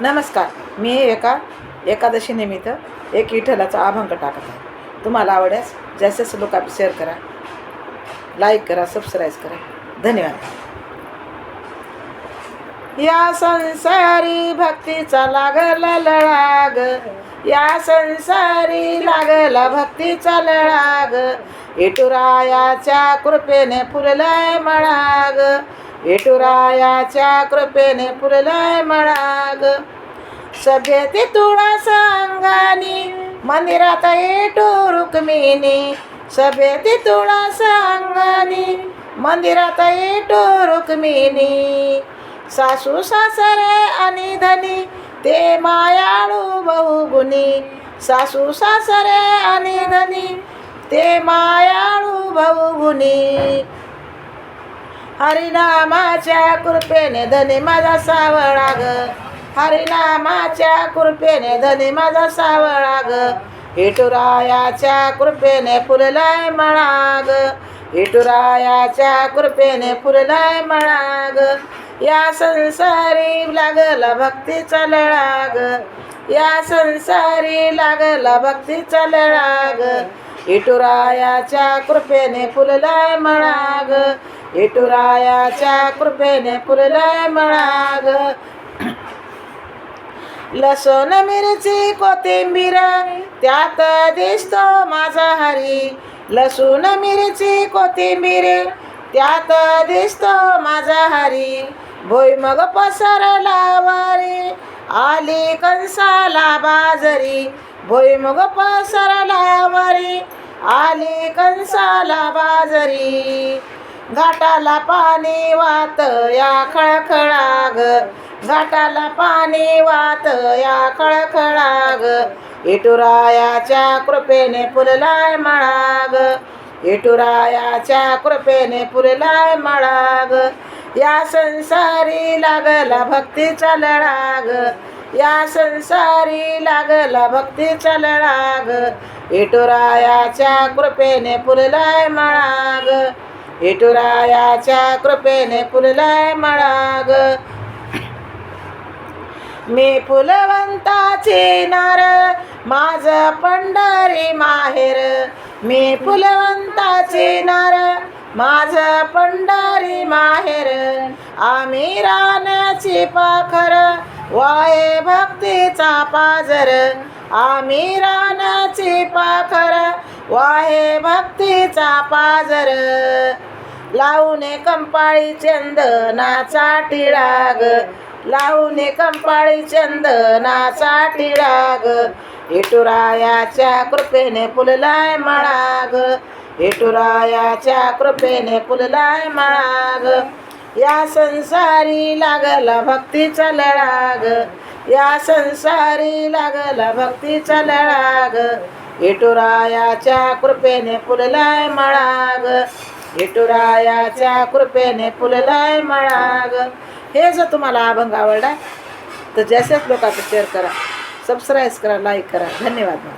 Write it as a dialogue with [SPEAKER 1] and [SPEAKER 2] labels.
[SPEAKER 1] नमस्कार. मी एकादशी निमित्त एक विठ्ठलाचा अभंग टाकत आहे. तुम्हाला आवडल्यास जास्तीत लोकांना शेअर करा, लाईक करा, सबस्क्राईब करा. धन्यवाद. या संसारी भक्तीचा लागला लळाग, या संसारी लागला भक्तीचा लळाग, विठुरायाच्या कृपेने फुललाय मळाग, विठुरायाच्या कृपेने फुललाय मळाग. सभ्यते तुळस अंगानी मंदिरात येतो रुक्मिणी, सभ्यते तुळस अंगानी मंदिरात येतो रुक्मिणी. सासू सासरे आणि धनी ते मायाळू बहुगुणी, सासू सासरे आणि धनी ते मायाळू बहुगुणी. हरिनामाच्या कृपेने धनी माझा सावळा ग, हरिनामाच्या कृपेने धनी माझा सावळा ग, विठुरायाच्या कृपेने फुललाय मळाग, विठुरायाच्या कृपेने फुललाय मळाग. या संसारी लागला भक्तीचा लळाग, या संसारी लागला भक्तीचा लळाग, विठुरायाच्या कृपेने फुललाय मळाग, विठुरायाच्या कृपेने फुललाय मळाग. लसूण मिरची कोथिंबीर त्यात दिसतो माझा हरी, लसूण मिरची कोथिंबीर त्यात दिसतो माझा हरी. भुईमग पसरला वारी आली कंसाला बाजरी, भुईमग पसरला वारी आली कंसाला बाजरी. घाटाला पाणी वाहत या खळखळाग, घाटाला पाणी वाहत या खळखळाग, विठुरायाच्या कृपेने फुललाय मळाग, विठुरायाच्या कृपेने फुललाय मळाग. या संसारी लागला भक्तीचा लळाग, या संसारी लागला भक्तीचा लळाग, विठुरायाच्या कृपेने फुललाय मळाग, विठुरायाच्या कृपेने फुललाय मळाग. मी फुलवंताची नार माझ पंढरी माहेर, मी फुलवंताची नार माझ पंढरी माहेर. आम्ही रानाची पाखर वाहे भक्तीचा पाजर, आम्ही रानाची पाखर वाहे भक्तीचा पाजर. लावूने कंपाळी चंदनाचा टिळाग, लावूने कंपाळी चंदनाचा टिळाग, विठुरायाच्या कृपेने फुललाय मळाग, विठुरायाच्या कृपेने फुललाय मळाग. या संसारी लागला भक्तीचा लळाग, या संसारी लागला भक्तीचा लळाग, विठुरायाच्या कृपेने फुललाय मळाग, विठुरायाच्या कृपेने फुललाय मळाग. हे जर तुम्हाला अभंग आवडला तर जास्तीत लोकांना शेअर करा, सबस्क्राईब करा, लाईक करा. धन्यवाद.